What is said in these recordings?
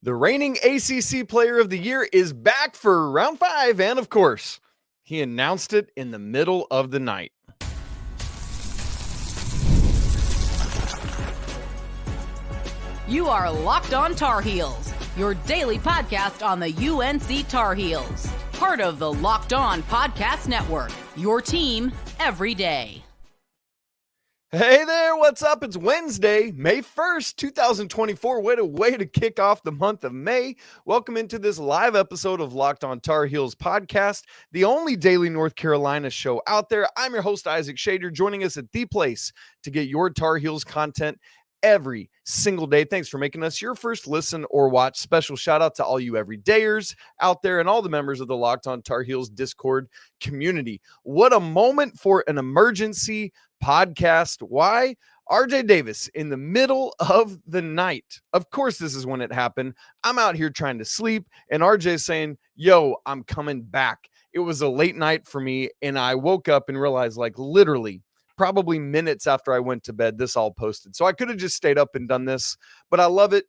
The reigning ACC Player of the Year is back for round 5, and of course, he announced it in the middle of the night. You are Locked On Tar Heels, your daily podcast on the UNC Tar Heels. Part of the Locked On Podcast Network, your team every day. Hey there, what's up? It's Wednesday, May 1st, 2024. What a way to kick off the month of May. Welcome into this live episode of Locked On Tar Heels podcast, the only daily North Carolina show out there. I'm your host, Isaac Shader, joining us at the place to get your Tar Heels content every single day. Thanks for making us your first listen or watch. Special shout out to all you everydayers out there and all the members of the Locked On Tar Heels Discord community. What a moment for an emergency podcast. Why? RJ Davis in the middle of the night. Of course, this is when it happened. I'm out here trying to sleep, and RJ saying, yo, I'm coming back. It was a late night for me, and I woke up and realized, like, literally, probably minutes after I went to bed, this all posted. So I could have just stayed up and done this, but I love it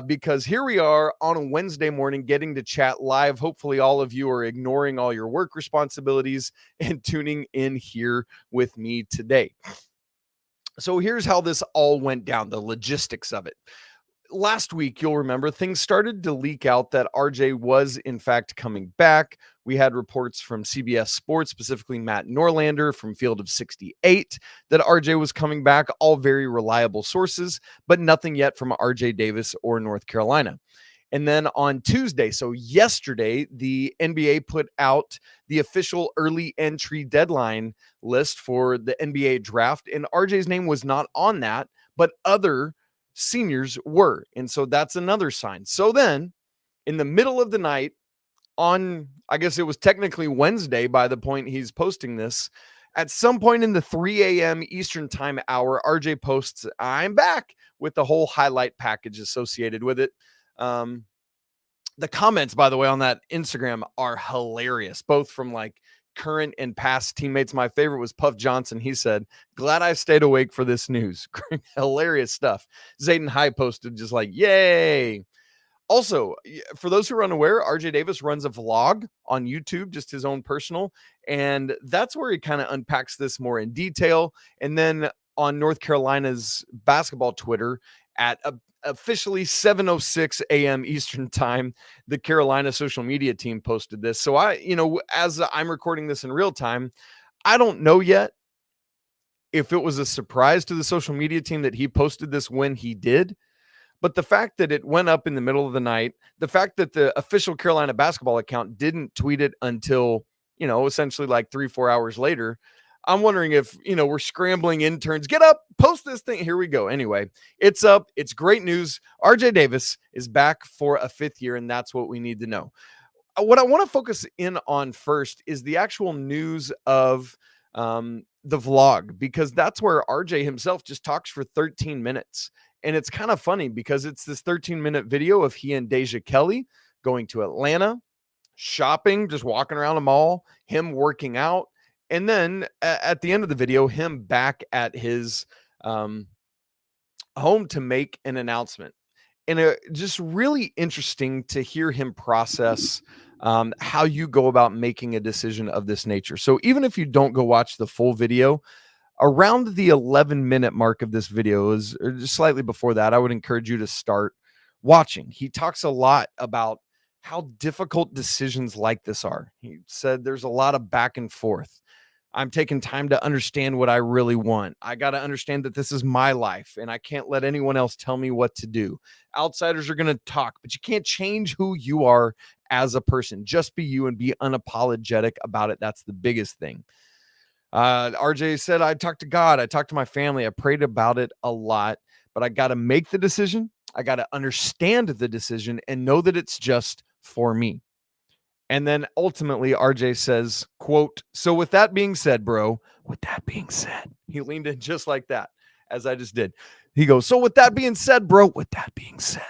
because here we are on a Wednesday morning getting to chat live. Hopefully all of you are ignoring all your work responsibilities and tuning in here with me today. So here's how this all went down, the logistics of it. Last week, you'll remember, things started to leak out that RJ was, in fact, coming back. We had reports from CBS Sports, specifically Matt Norlander from Field of 68, that RJ was coming back, all very reliable sources, but nothing yet from RJ Davis or North Carolina. And then on Tuesday, so yesterday, the NBA put out the official early entry deadline list for the NBA draft, and RJ's name was not on that, but other seniors were. And so that's another sign. So then in the middle of the night on, I guess it was technically Wednesday by the point he's posting this, at some point in the 3 a.m. Eastern time hour, RJ posts, I'm back, with the whole highlight package associated with it. The comments, by the way, on that Instagram are hilarious, both from like current and past teammates. My favorite was Puff Johnson. He said, glad I stayed awake for this news. Hilarious stuff. Zayden High posted just like, yay. Also, for those who are unaware, RJ Davis runs a vlog on YouTube, just his own personal, and that's where he kind of unpacks this more in detail. And then on North Carolina's basketball Twitter at officially 7:06 a.m. Eastern time, the Carolina social media team posted this. So as I'm recording this in real time, I don't know yet if it was a surprise to the social media team that he posted this when he did. But the fact that it went up in the middle of the night, the fact that the official Carolina basketball account didn't tweet it until, essentially like 3-4 hours later, I'm wondering if, we're scrambling interns. Get up, post this thing. Here we go. Anyway, it's up. It's great news. RJ Davis is back for a 5th year, and that's what we need to know. What I want to focus in on first is the actual news of the vlog, because that's where RJ himself just talks for 13 minutes. And it's kind of funny because it's this 13-minute video of he and Deja Kelly going to Atlanta, shopping, just walking around the mall, him working out. And then at the end of the video, him back at his home to make an announcement. And just really interesting to hear him process how you go about making a decision of this nature. So even if you don't go watch the full video, around the 11-minute mark of this video, is or just slightly before that, I would encourage you to start watching. He talks a lot about how difficult decisions like this are. He said there's a lot of back and forth. I'm taking time to understand what I really want. I got to understand that this is my life and I can't let anyone else tell me what to do. Outsiders are going to talk, but you can't change who you are as a person. Just be you and be unapologetic about it. That's the biggest thing. RJ said, I talked to God. I talked to my family. I prayed about it a lot, but I got to make the decision. I got to understand the decision and know that it's just for me. And then ultimately, RJ says, quote, so with that being said, bro, with that being said, he leaned in just like that, as I just did. He goes, so with that being said, bro, with that being said,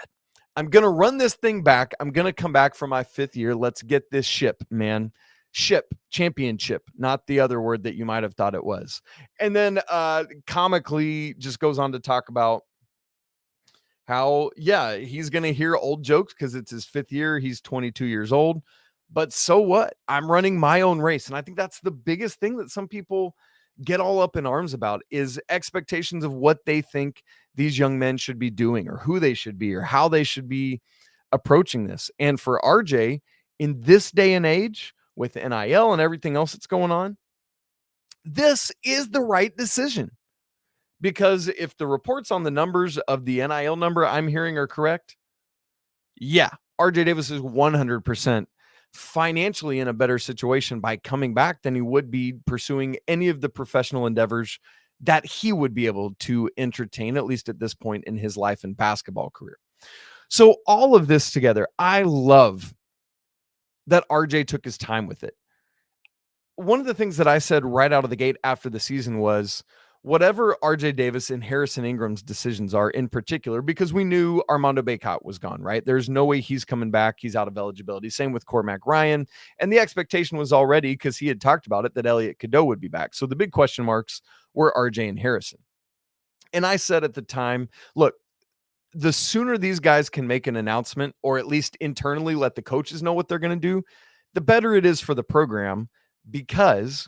I'm going to run this thing back. I'm going to come back for my 5th year. Let's get this ship, man. Ship, championship, not the other word that you might have thought it was. And then comically just goes on to talk about how, yeah, he's going to hear old jokes because it's his 5th year. He's 22 years old. But so what? I'm running my own race. And I think that's the biggest thing that some people get all up in arms about is expectations of what they think these young men should be doing or who they should be or how they should be approaching this. And for RJ, in this day and age with NIL and everything else that's going on, this is the right decision. Because if the reports on the numbers of the NIL number I'm hearing are correct, yeah, RJ Davis is 100% financially in a better situation by coming back than he would be pursuing any of the professional endeavors that he would be able to entertain, at least at this point in his life and basketball career. So all of this together, I love that RJ took his time with it. One of the things that I said right out of the gate after the season was, whatever RJ Davis and Harrison Ingram's decisions are in particular, because we knew Armando Bacot was gone, right? There's no way he's coming back. He's out of eligibility. Same with Cormac Ryan. And the expectation was already, because he had talked about it, that Elliot Cadeau would be back. So the big question marks were RJ and Harrison. And I said at the time, look, the sooner these guys can make an announcement, or at least internally let the coaches know what they're going to do, the better it is for the program, because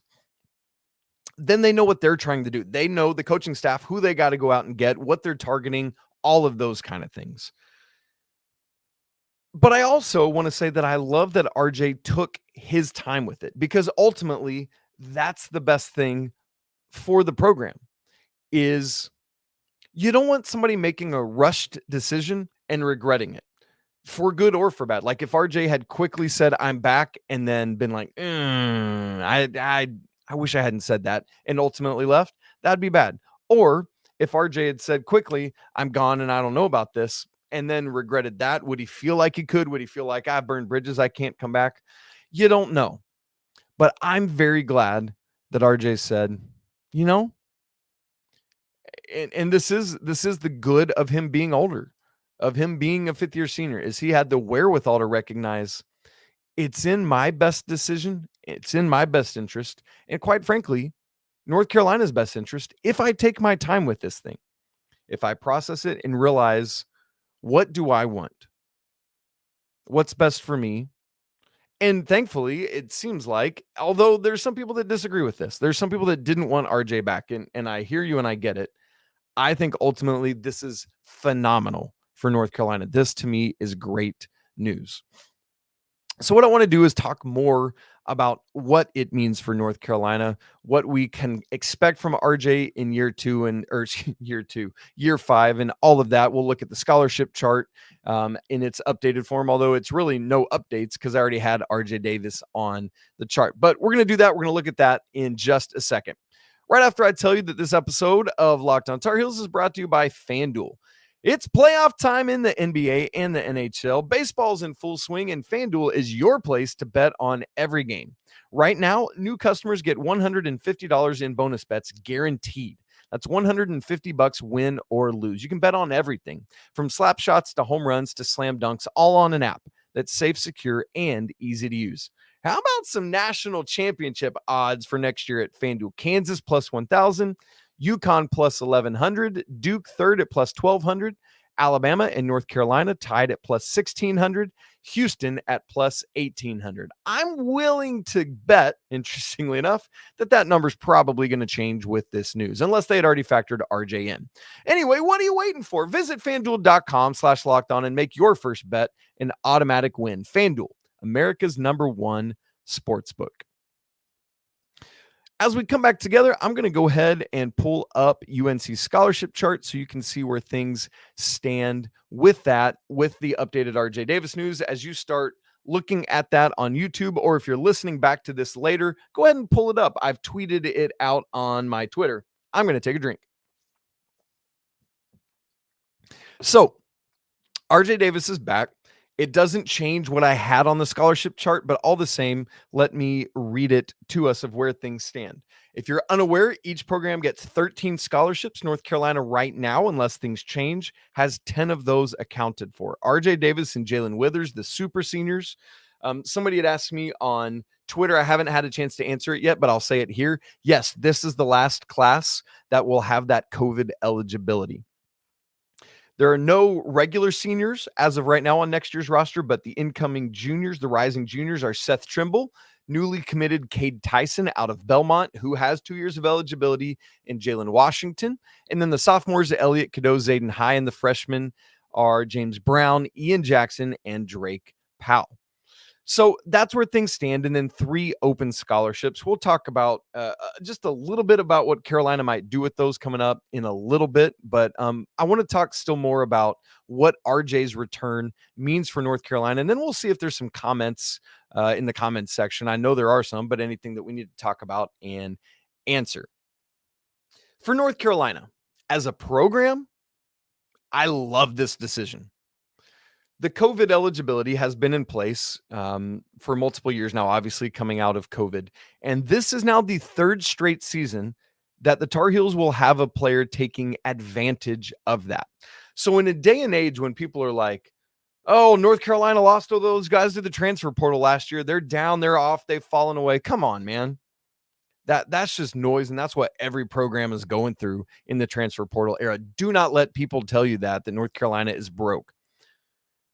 then they know what they're trying to do. They know, the coaching staff, who they got to go out and get, what they're targeting, all of those kind of things. But I also want to say that I love that RJ took his time with it, because ultimately that's the best thing for the program. Is you don't want somebody making a rushed decision and regretting it, for good or for bad. Like if RJ had quickly said, I'm back, and then been like, I wish I hadn't said that, and ultimately left, that'd be bad. Or if RJ had said quickly, I'm gone and I don't know about this, and then regretted that, would he feel like he could? Would he feel like, I burned bridges, I can't come back? You don't know. But I'm very glad that RJ said, you know, and this is the good of him being older, of him being a 5th year senior, is he had the wherewithal to recognize it's in my best decision. It's in my best interest. And quite frankly, North Carolina's best interest, if I take my time with this thing, if I process it and realize, what do I want? What's best for me? And thankfully, it seems like, although there's some people that disagree with this, there's some people that didn't want RJ back. And I hear you and I get it. I think ultimately this is phenomenal for North Carolina. This to me is great news. So what I want to do is talk more about what it means for North Carolina, what we can expect from RJ in year 5, and all of that. We'll look at the scholarship chart in its updated form, although it's really no updates because I already had RJ Davis on the chart. But we're going to do that. We're going to look at that in just a second. Right after I tell you that this episode of Locked On Tar Heels is brought to you by FanDuel. It's playoff time in the NBA and the NHL. Baseball's in full swing, and FanDuel is your place to bet on every game. Right now, new customers get $150 in bonus bets guaranteed. That's $150 win or lose. You can bet on everything from slap shots to home runs to slam dunks, all on an app that's safe, secure, and easy to use. How about some national championship odds for next year at FanDuel? Kansas plus 1,000. UConn plus 1,100, Duke third at plus 1,200, Alabama and North Carolina tied at plus 1,600, Houston at plus 1,800. I'm willing to bet, interestingly enough, that number's probably going to change with this news, unless they had already factored RJ in. Anyway, what are you waiting for? Visit FanDuel.com/lockedon and make your first bet an automatic win. FanDuel, America's #1 sportsbook. As we come back together, I'm going to go ahead and pull up UNC's scholarship chart so you can see where things stand with that, with the updated RJ Davis news. As you start looking at that on YouTube, or if you're listening back to this later, go ahead and pull it up. I've tweeted it out on my Twitter. I'm going to take a drink. So RJ Davis is back. It doesn't change what I had on the scholarship chart, but all the same, let me read it to us of where things stand. If you're unaware, each program gets 13 scholarships. North Carolina right now, unless things change, has 10 of those accounted for. RJ Davis and Jalen Withers, the super seniors. Somebody had asked me on Twitter. I haven't had a chance to answer it yet, but I'll say it here. Yes, this is the last class that will have that COVID eligibility. There are no regular seniors as of right now on next year's roster, but the incoming juniors, the rising juniors, are Seth Trimble, newly committed Cade Tyson out of Belmont, who has 2 years of eligibility, and Jalen Washington. And then the sophomores, Elliot Cadeau, Zayden High, and the freshmen are James Brown, Ian Jackson, and Drake Powell. So that's where things stand. And then 3 open scholarships. We'll talk about just a little bit about what Carolina might do with those coming up in a little bit. But I want to talk still more about what RJ's return means for North Carolina. And then we'll see if there's some comments in the comments section. I know there are some, but anything that we need to talk about and answer. For North Carolina, as a program, I love this decision. The COVID eligibility has been in place for multiple years now, obviously coming out of COVID. And this is now the 3rd straight season that the Tar Heels will have a player taking advantage of that. So in a day and age when people are like, oh, North Carolina lost all those guys to the transfer portal last year. They're down, they're off, they've fallen away. Come on, man. That's just noise, and that's what every program is going through in the transfer portal era. Do not let people tell you that North Carolina is broke.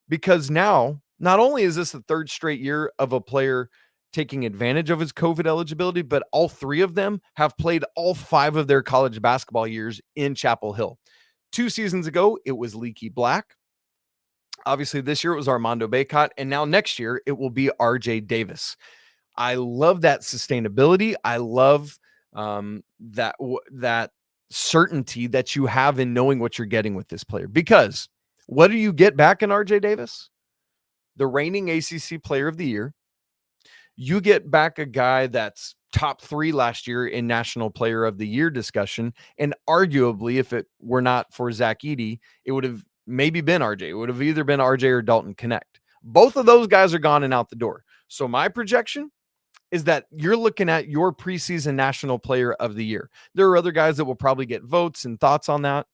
Because now, not only is this the 3rd straight year of a player taking advantage of his COVID eligibility, but all 3 of them have played all 5 of their college basketball years in Chapel Hill. 2 seasons ago, it was Leaky Black. Obviously, this year it was Armando Bacot, and now next year it will be RJ Davis. I love that sustainability. I love that certainty that you have in knowing what you're getting with this player, because what do you get back in RJ Davis? The reigning ACC Player of the Year. You get back a guy that's top 3 last year in National Player of the Year discussion. And arguably, if it were not for Zach Edey, it would have maybe been RJ. It would have either been RJ or Dalton Connect. Both of those guys are gone and out the door. So my projection is that you're looking at your preseason National Player of the Year. There are other guys that will probably get votes and thoughts on that,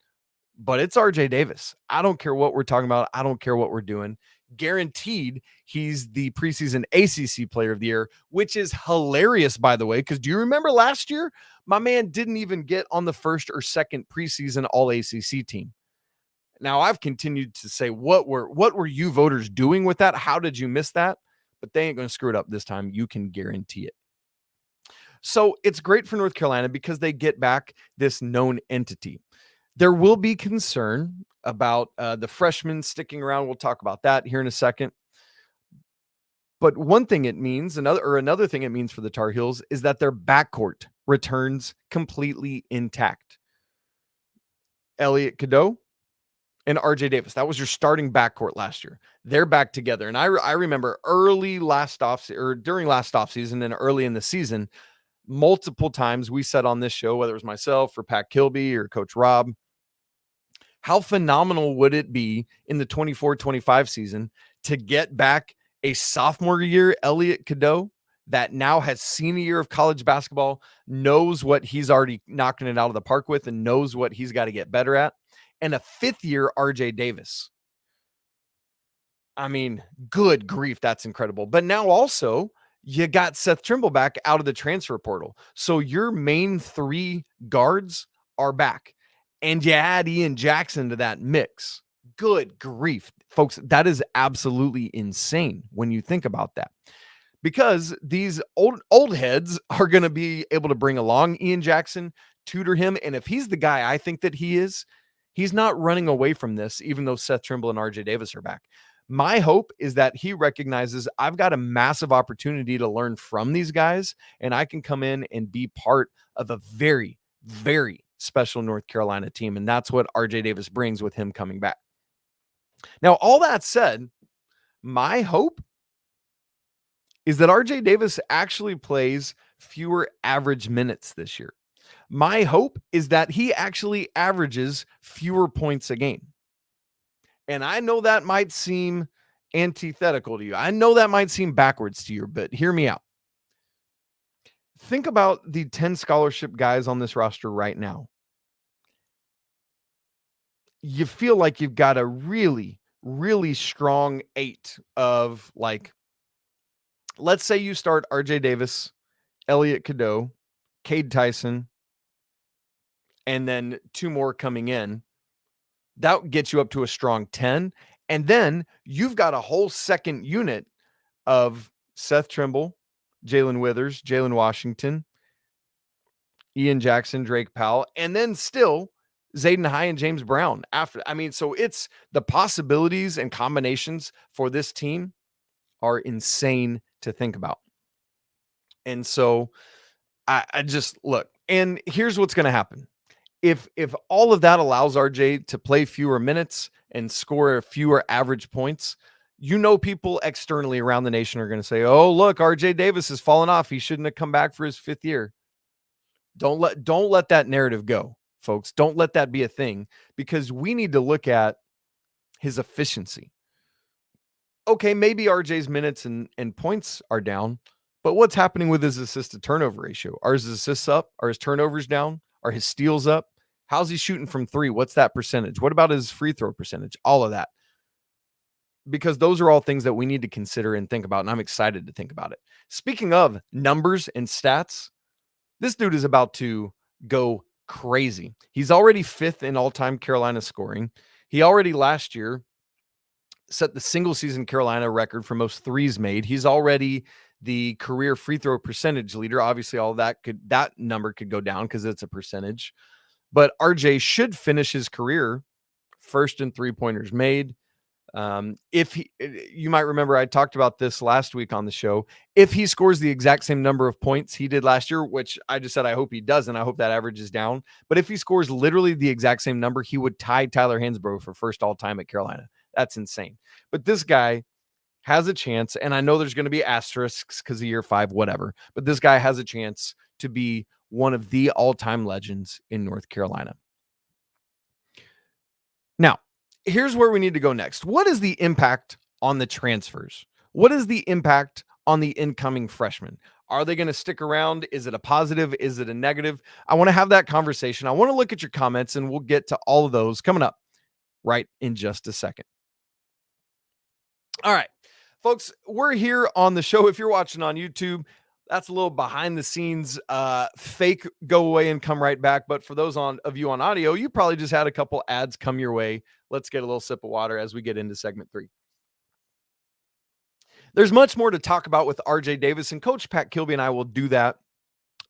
but it's RJ Davis. I don't care what we're talking about. I don't care what we're doing. Guaranteed he's the preseason ACC Player of the Year, which is hilarious, by the way, because do you remember last year? My man didn't even get on the 1st or 2nd preseason All ACC team. Now, I've continued to say, what were you voters doing with that? How did you miss that? But they ain't going to screw it up this time. You can guarantee it. So it's great for North Carolina because they get back this known entity. There will be concern about the freshmen sticking around. We'll talk about that here in a second. But one thing it means, another thing it means for the Tar Heels is that their backcourt returns completely intact. Elliot Cadeau and RJ Davis. That was your starting backcourt last year. They're back together. And I remember during last offseason and early in the season, multiple times we said on this show, whether it was myself or Pat Kilby or Coach Rob, how phenomenal would it be in the 24-25 season to get back a sophomore year Elliot Cadeau that now has seen a year of college basketball, knows what he's already knocking it out of the park with, and knows what he's got to get better at, and a 5th year RJ Davis. I mean, good grief, that's incredible. But now also you got Seth Trimble back out of the transfer portal. So your main 3 guards are back. And you add Ian Jackson to that mix. Good grief, folks. That is absolutely insane when you think about that. Because these old heads are going to be able to bring along Ian Jackson, tutor him. And if he's the guy I think that he is, he's not running away from this, even though Seth Trimble and RJ Davis are back. My hope is that he recognizes I've got a massive opportunity to learn from these guys, and I can come in and be part of a very, very special North Carolina team. And that's what RJ Davis brings with him coming back. Now, all that said, my hope is that RJ Davis actually plays fewer average minutes this year. My hope is that he actually averages fewer points a game. And I know that might seem antithetical to you. I know that might seem backwards to you, but hear me out. Think about the 10 scholarship guys on this roster right now. You feel like you've got a really, really strong 8 of, like, let's say you start RJ Davis, Elliot Cadeau, Cade Tyson, and then 2 more coming in. That gets you up to a strong 10. And then you've got a whole second unit of Seth Trimble, Jalen Withers, Jalen Washington, Ian Jackson, Drake Powell, and then still Zayden High and James Brown after. I mean, so it's the possibilities and combinations for this team are insane to think about. And so I just look, and here's what's going to happen. If all of that allows RJ to play fewer minutes and score fewer average points, people externally around the nation are going to say, "Oh, look, RJ Davis has fallen off. He shouldn't have come back for his 5th year." Don't let that narrative go, folks. Don't let that be a thing, because we need to look at his efficiency. Okay, maybe RJ's minutes and points are down, but what's happening with his assist to turnover ratio? Are his assists up? Are his turnovers down? Are his steals up? How's he shooting from 3? What's that percentage? What about his free throw percentage? All of that. Because those are all things that we need to consider and think about, and I'm excited to think about it. Speaking of numbers and stats, this dude is about to go crazy. He's already 5th in all-time Carolina scoring. He already last year set the single season Carolina record for most threes made. He's already the career free throw percentage leader. Obviously, that number could go down because it's a percentage. But RJ should finish his career first in 3-pointers made. You might remember I talked about this last week on the show. If he scores the exact same number of points he did last year, which I just said I hope he does, and I hope that average is down. But if he scores literally the exact same number, he would tie Tyler Hansbrough for first all time at Carolina. That's insane. But this guy has a chance, and I know there's going to be asterisks because of year 5, whatever. But this guy has a chance to be one of the all-time legends in North Carolina. Now, here's where we need to go next. What is the impact on the transfers? What is the impact on the incoming freshmen? Are they going to stick around? Is it a positive? Is it a negative? I want to have that conversation. I want to look at your comments, and we'll get to all of those coming up right in just a second. All right, folks, we're here on the show. If you're watching on YouTube, that's a little behind the scenes fake go away and come right back. But for those of you on audio, you probably just had a couple ads come your way. Let's get a little sip of water as we get into segment 3. There's much more to talk about with RJ Davis, and Coach Pat Kilby and I will do that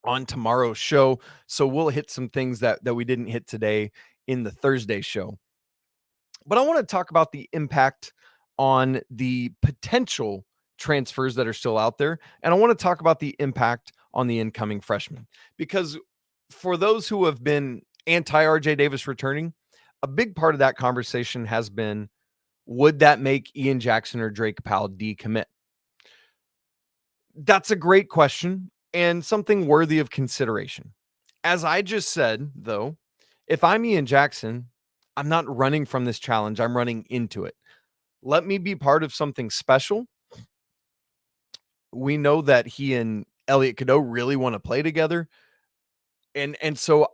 on tomorrow's show. So we'll hit some things that we didn't hit today in the Thursday show. But I want to talk about the impact on the potential transfers that are still out there. And I want to talk about the impact on the incoming freshmen, because for those who have been anti-RJ Davis returning, a big part of that conversation has been, would that make Ian Jackson or Drake Powell decommit? That's a great question and something worthy of consideration. As I just said, though, if I'm Ian Jackson, I'm not running from this challenge. I'm running into it. Let me be part of something special. We know that he and Elliot Cadeau really want to play together. And so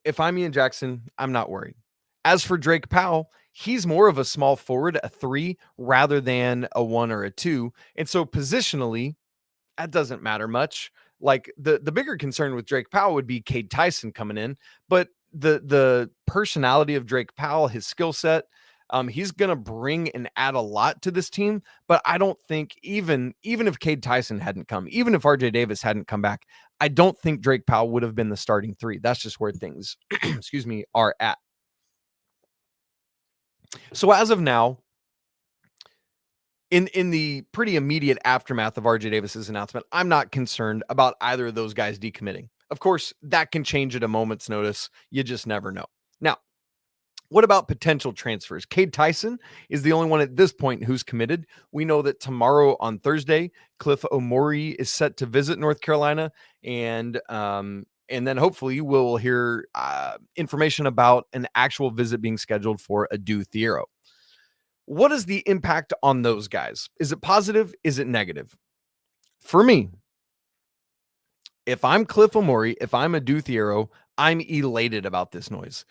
if I'm Ian Jackson, I'm not worried. As for Drake Powell, he's more of a small forward, a 3 rather than a 1 or a 2. And so positionally, that doesn't matter much. Like the bigger concern with Drake Powell would be Cade Tyson coming in, but the personality of Drake Powell, his skill set, he's going to bring and add a lot to this team. But I don't think even if Cade Tyson hadn't come, even if RJ Davis hadn't come back, I don't think Drake Powell would have been the starting 3. That's just where things, are at. So as of now, in the pretty immediate aftermath of RJ Davis's announcement, I'm not concerned about either of those guys decommitting. Of course, that can change at a moment's notice. You just never know. Now, what about potential transfers? Cade Tyson is the only one at this point who's committed. We know that tomorrow on Thursday, Cliff Omori is set to visit North Carolina, and then hopefully we'll hear information about an actual visit being scheduled for Adu Thiero. What is the impact on those guys? Is it positive? Is it negative? For me, if I'm Cliff Omori, if I'm Adu Thiero, I'm elated about this noise.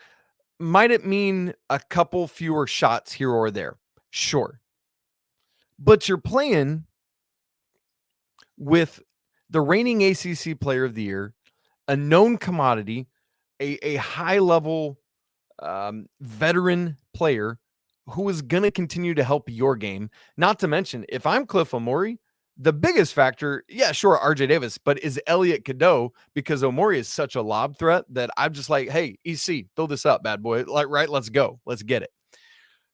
Might it mean a couple fewer shots here or there? Sure. But you're playing with the reigning ACC Player of the Year, a known commodity, a high-level veteran player who is going to continue to help your game. Not to mention, if I'm Cliff Omori, the biggest factor, yeah, sure, RJ Davis, but is Elliot Cadeau, because Omori is such a lob threat that I'm just like, hey, EC, throw this up, bad boy. Like, right, let's go. Let's get it.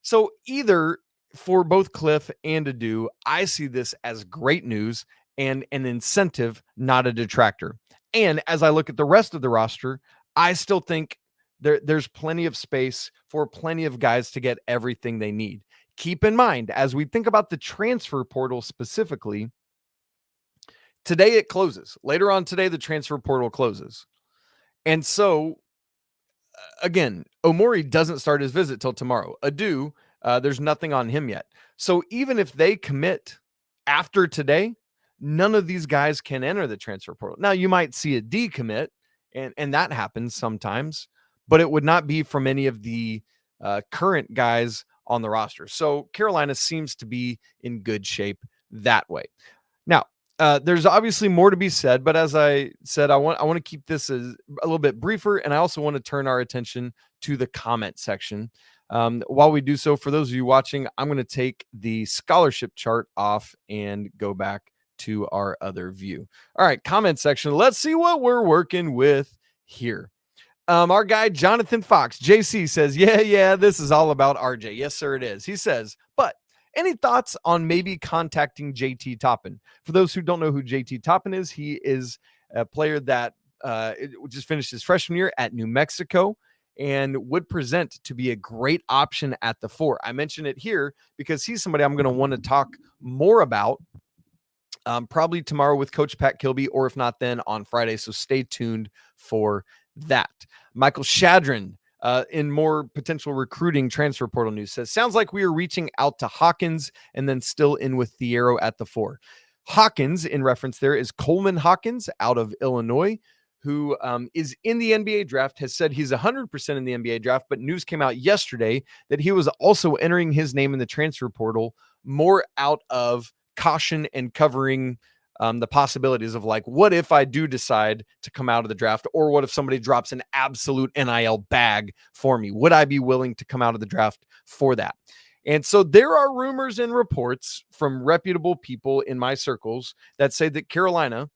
So either for both Cliff and Adu, I see this as great news and an incentive, not a detractor. And as I look at the rest of the roster, I still think there's plenty of space for plenty of guys to get everything they need. Keep in mind, as we think about the transfer portal specifically, today it closes. Later on today, the transfer portal closes. And so, again, Omori doesn't start his visit till tomorrow. Adu, there's nothing on him yet. So even if they commit after today, none of these guys can enter the transfer portal. Now, you might see a decommit, and that happens sometimes, but it would not be from any of the current guys on the roster. So Carolina seems to be in good shape that way. Now, there's obviously more to be said, but as I said, I want to keep this a little bit briefer, and I also want to turn our attention to the comment section. While we do so, for those of you watching, I'm going to take the scholarship chart off and go back to our other view. All right, comment section. Let's see what we're working with here. Our guy, Jonathan Fox, JC, says, yeah, this is all about RJ. Yes, sir, it is. He says, but any thoughts on maybe contacting JT Toppin? For those who don't know who JT Toppin is, he is a player that just finished his freshman year at New Mexico and would present to be a great option at the 4. I mention it here because he's somebody I'm going to want to talk more about probably tomorrow with Coach Pat Kilby, or if not, then on Friday. So stay tuned for that. Michael Shadron, in more potential recruiting transfer portal news, says, sounds like we are reaching out to Hawkins and then still in with Thiero at the 4. Hawkins, in reference there, is Coleman Hawkins out of Illinois, who is in the NBA draft, has said he's 100% in the NBA draft, but news came out yesterday that he was also entering his name in the transfer portal more out of caution and covering the possibilities of, like, what if I do decide to come out of the draft, or what if somebody drops an absolute NIL bag for me? Would I be willing to come out of the draft for that? And so there are rumors and reports from reputable people in my circles that say that Carolina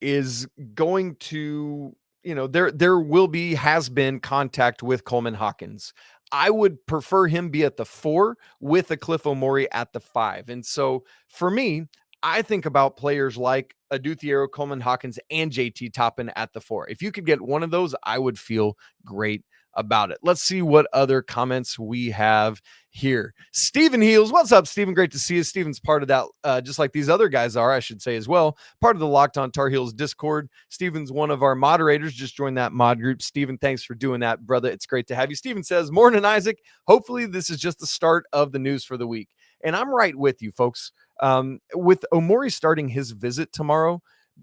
is going to, has been contact with Coleman Hawkins. I would prefer him be at the 4 with a Cliff Omori at the 5. And so for me, I think about players like Adu Thiero, Coleman Hawkins, and JT Toppin at the 4. If you could get one of those, I would feel great about it. Let's see what other comments we have here. Steven Heels, what's up, Steven? Great to see you. Steven's part of that, just like these other guys are, I should say as well, part of the Locked On Tar Heels Discord. Steven's one of our moderators. Just joined that mod group. Steven, thanks for doing that, brother. It's great to have you. Steven says, morning, Isaac. Hopefully this is just the start of the news for the week. And I'm right with you, folks. With Omori starting his visit tomorrow,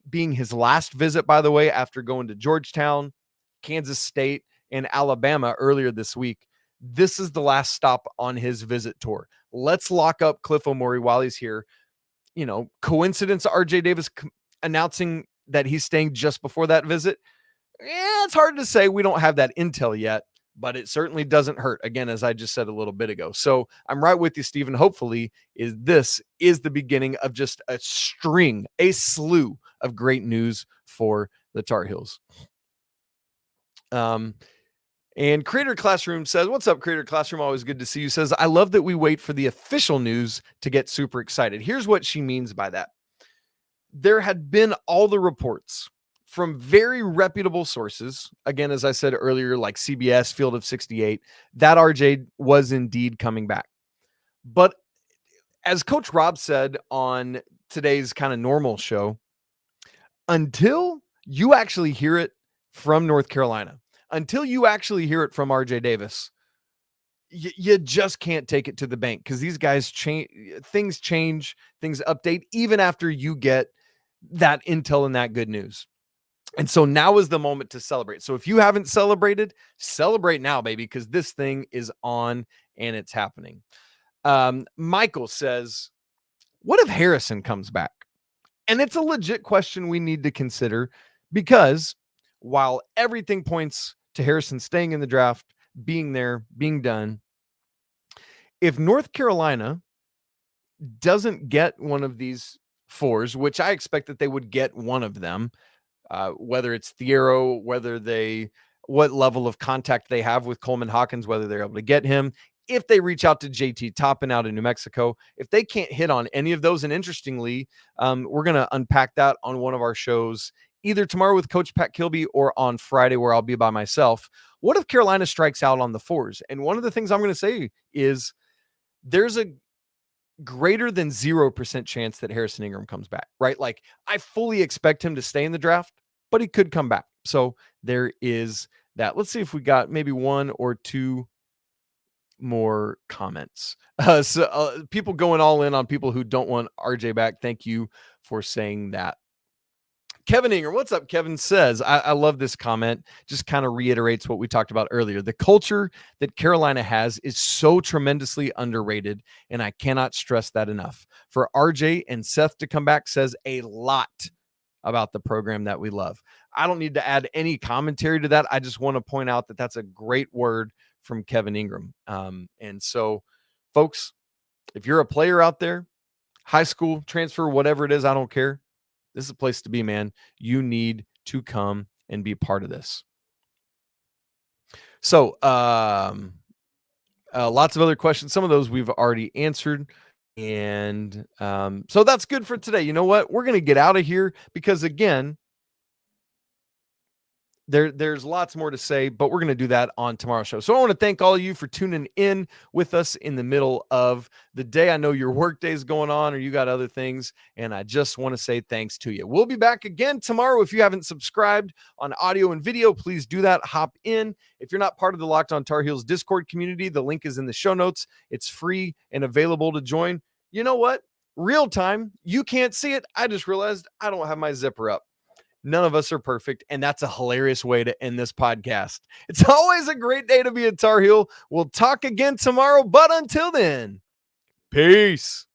being his last visit, by the way, after going to Georgetown, Kansas State, and Alabama earlier this week, this is the last stop on his visit tour. Let's lock up Cliff Omori while he's here. Coincidence, RJ Davis announcing that he's staying just before that visit? It's hard to say. We don't have that intel yet, but it certainly doesn't hurt, again, as I just said a little bit ago. So I'm right with you, Stephen. Hopefully this is the beginning of just a slew of great news for the Tar Heels. And Creator Classroom says, what's up, Creator Classroom? Always good to see you. Says, I love that we wait for the official news to get super excited. Here's what she means by that. There had been all the reports from very reputable sources, again, as I said earlier, like CBS, Field of 68, that RJ was indeed coming back. But as Coach Rob said on today's kind of normal show, until you actually hear it from North Carolina, until you actually hear it from RJ Davis, you just can't take it to the bank, because these guys change, things update even after you get that intel and that good news. And so now is the moment to celebrate. So if you haven't celebrated, celebrate now, baby, because this thing is on and it's happening. Michael says, what if Harrison comes back? And it's a legit question we need to consider, because while everything points to Harrison staying in the draft, being there, being done. If North Carolina doesn't get one of these 4s, which I expect that they would get one of them, whether it's Thiero, what level of contact they have with Coleman Hawkins, whether they're able to get him, if they reach out to JT Toppin out in New Mexico, if they can't hit on any of those. And interestingly, we're going to unpack that on one of our shows, either tomorrow with Coach Pat Kilby or on Friday where I'll be by myself. What if Carolina strikes out on the 4s? And one of the things I'm going to say is there's a greater than 0% chance that Harrison Ingram comes back, right? Like, I fully expect him to stay in the draft, but he could come back. So there is that. Let's see if we got maybe 1 or 2 more comments. People going all in on people who don't want RJ back. Thank you for saying that. Kevin Ingram, what's up? Kevin says, I love this comment. Just kind of reiterates what we talked about earlier. The culture that Carolina has is so tremendously underrated, and I cannot stress that enough. For RJ and Seth to come back says a lot about the program that we love. I don't need to add any commentary to that. I just want to point out that that's a great word from Kevin Ingram. And so, folks, if you're a player out there, high school, transfer, whatever it is, I don't care. This is a place to be, man. You need to come and be part of this. So, lots of other questions. Some of those we've already answered. And so that's good for today. You know what? We're going to get out of here because, again, there's lots more to say, but we're going to do that on tomorrow's show. So I want to thank all of you for tuning in with us in the middle of the day. I know your work day is going on or you got other things, and I just want to say thanks to you. We'll be back again tomorrow. If you haven't subscribed on audio and video, please do that. Hop in. If you're not part of the Locked On Tar Heels Discord community, the link is in the show notes. It's free and available to join. You know what? Real time. You can't see it. I just realized I don't have my zipper up. None of us are perfect, and that's a hilarious way to end this podcast. It's always a great day to be a Tar Heel. We'll talk again tomorrow, but until then, peace.